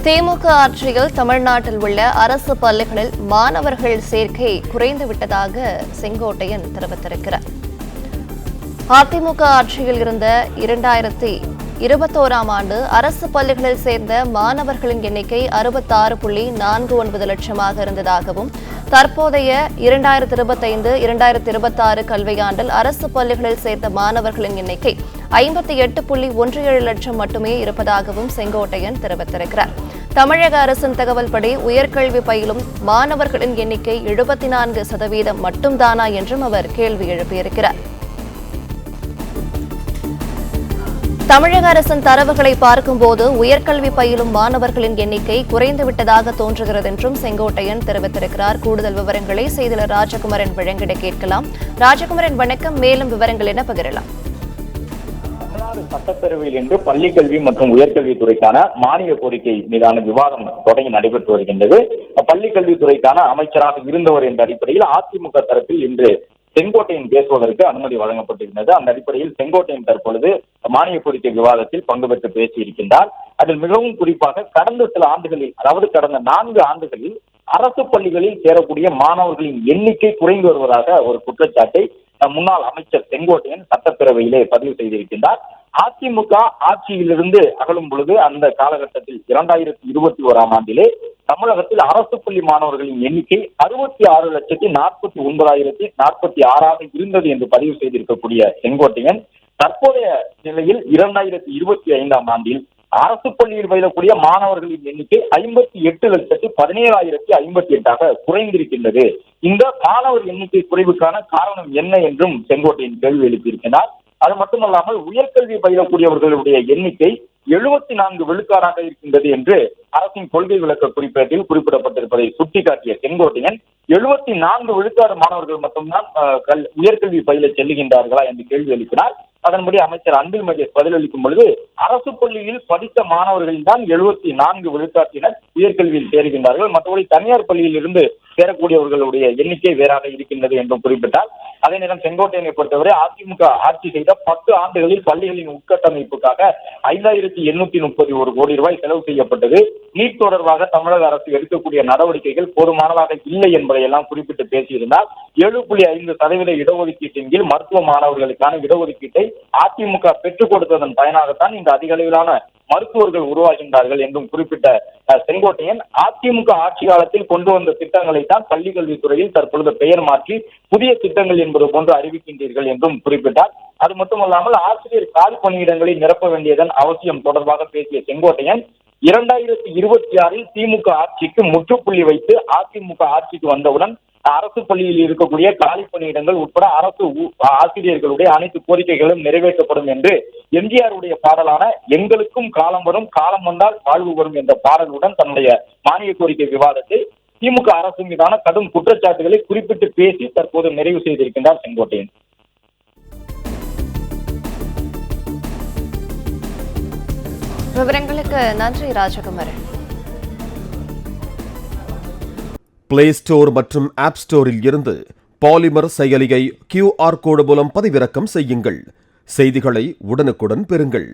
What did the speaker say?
திமுக ஆட்சியில் தமிழ்நாட்டில் உள்ள அரசு பள்ளிகளில் மாணவர்கள் சேர்க்கை குறைந்துவிட்டதாக செங்கோட்டையன் தெரிவித்திருக்கிறார். அதிமுக ஆட்சியில் இருந்த 2021ஆம் ஆண்டு அரசு பள்ளிகளில் சேர்ந்த மாணவர்களின் எண்ணிக்கை 66.49 லட்சமாக இருந்ததாகவும், தற்போதைய 2025-2026 கல்வியாண்டில் அரசு பள்ளிகளில் சேர்ந்த மாணவர்களின் எண்ணிக்கை 58.17 லட்சம் மட்டுமே இருப்பதாகவும் செங்கோட்டையன் தெரிவித்திருக்கிறார். தமிழக அரசின் தகவல்படி உயர்கல்வி பயிலும் மாணவர்களின் எண்ணிக்கை 74% மட்டும்தானா என்றும் அவர் கேள்வி எழுப்பியிருக்கிறார். தமிழக அரசின் தரவுகளை பார்க்கும்போது உயர்கல்வி பயிலும் மாணவர்களின் எண்ணிக்கை குறைந்துவிட்டதாக தோன்றுகிறது என்றும் செங்கோட்டையன் தெரிவித்திருக்கிறார். கூடுதல் விவரங்களை செய்தியாளர் ராஜகுமரன் வழங்கிட கேட்கலாம். ராஜகுமரன் வணக்கம். மேலும் விவரங்கள் என பகிரலாம். தமிழ்நாடு சட்டப்பேரவையில் இன்று பள்ளிக்கல்வி மற்றும் உயர்கல்வித்துறைக்கான மானிய கோரிக்கை மீதான விவாதம் தொடங்கி நடைபெற்று வருகின்றது. பள்ளிக்கல்வித்துறைக்கான அமைச்சராக இருந்தவர் என்ற அடிப்படையில் அதிமுக தரப்பில் இன்று செங்கோட்டையன் பேசுவதற்கு அனுமதி வழங்கப்பட்டிருந்தது. அந்த அடிப்படையில் செங்கோட்டையன் தற்பொழுது மானிய கோரிக்கை விவாதத்தில் பங்கு பெற்று பேசியிருக்கின்றார். அதில் மிகவும் குறிப்பாக கடந்த சில ஆண்டுகளில், அதாவது கடந்த 4 ஆண்டுகளில் அரசு பள்ளிகளில் சேரக்கூடிய மாணவர்களின் எண்ணிக்கை குறைந்து வருவதாக ஒரு குற்றச்சாட்டை முன்னாள் அமைச்சர் செங்கோட்டையன் சட்டப்பேரவையிலே பதிவு செய்திருக்கின்றார். அதிமுக ஆட்சியிலிருந்து அகலும் பொழுது அந்த காலகட்டத்தில் 2021ஆம் ஆண்டிலே தமிழகத்தில் அரசு பள்ளி மாணவர்களின் எண்ணிக்கை 66,49,046 இருந்தது என்று பதிவு செய்திருக்கக்கூடிய செங்கோட்டையன் தற்போதைய நிலையில் 2025ஆம் ஆண்டில் அரசு பள்ளியில் பயிலக்கூடிய மாணவர்களின் எண்ணிக்கை 58,17,058 குறைந்திருக்கின்றது. இந்த மாணவர் எண்ணிக்கை குறைவுக்கான காரணம் என்ன என்றும் செங்கோட்டையன் கேள்வி எழுப்பியிருக்கிறார். அது மட்டுமல்லாமல் உயர்கல்வி பயிலக்கூடியவர்களுடைய எண்ணிக்கை 74 விழுக்காடாக இருக்கின்றது என்று அரசின் கொள்கை விளக்க குறிப்பேட்டில் குறிப்பிடப்பட்டிருப்பதை சுட்டிக்காட்டிய செங்கோட்டையன் 74 விழுக்காடு மாணவர்கள் மட்டும்தான் உயர்கல்வி பயில செல்லுகின்றார்களா என்று கேள்வி எழுப்பினார். அதன்படி அமைச்சர் அன்பில் மகேஷ் பதிலளிக்கும் பொழுது அரசு பள்ளியில் படித்த மாணவர்களில் தான் 74 விழுக்காட்டினர் உயர்கல்வியில் சேருகின்றார்கள், மற்றபடி தனியார் பள்ளியில் இருந்து சேரக்கூடியவர்களுடைய எண்ணிக்கை வேறாக இருக்கின்றது என்றும் குறிப்பிட்டார். அதே நேரம் செங்கோட்டையனை பொறுத்தவரை அதிமுக ஆட்சி செய்த 10 ஆண்டுகளில் பள்ளிகளின் உட்கட்டமைப்புக்காக 5,831 கோடி ரூபாய் செலவு செய்யப்பட்டது. நீட் தொடர்பாக தமிழக அரசு எடுக்கக்கூடிய நடவடிக்கைகள் போதுமானதாக இல்லை என்பதை எல்லாம் குறிப்பிட்டு பேசியிருந்தார். 7.5% இடஒதுக்கீட்டின் கீழ் மருத்துவ மாணவர்களுக்கான இடஒதுக்கீட்டை அதிமுக பெற்றுக் கொடுத்ததன் பயனாகத்தான் இந்த அதிக அளவிலான மருத்துவர்கள் உருவாகின்றார்கள் என்றும் குறிப்பிட்ட செங்கோட்டையன் அதிமுக ஆட்சி காலத்தில் கொண்டு வந்த திட்டங்களை தான் பள்ளி கல்வித்துறையில் தற்பொழுது பெயர் மாற்றி புதிய திட்டங்கள் என்பது போன்று அறிவிக்கின்றீர்கள் என்றும் குறிப்பிட்டார். அது மட்டுமல்லாமல் ஆசிரியர் காலி பணியிடங்களை நிரப்ப வேண்டியதன் அவசியம் தொடர்பாக பேசிய செங்கோட்டையன் 2026இல் திமுக ஆட்சிக்கு முற்றுப்புள்ளி வைத்து அதிமுக ஆட்சிக்கு வந்தவுடன் அரசு பள்ளியில் இருக்கக்கூடிய காலி பணியிடங்கள் உட்பட அரசு ஆசிரியர்களுடைய அனைத்து கோரிக்கைகளும் நிறைவேற்றப்படும் என்று எம்ஜிஆருடைய பாடலான எங்களுக்கும் காலம் வரும், காலம் வந்தால் வாழ்வு வரும் என்ற பாடலுடன் தன்னுடைய மானிய கோரிக்கை விவாதத்தை திமுக அரசு மீதான கடும் குற்றச்சாட்டுகளை குறிப்பிட்டு பேசி தற்போது நிறைவு செய்திருக்கின்றார் செங்கோட்டையன். விவரங்களுக்கு நன்றி ராஜகுமரன். பிளே ஸ்டோர் மற்றும் ஆப் ஸ்டோரில் இருந்து பாலிமர் செயலியை QR கோடு மூலம் பதிவிறக்கம் செய்யுங்கள். செய்திகளை உடனுக்குடன் பெறுங்கள்.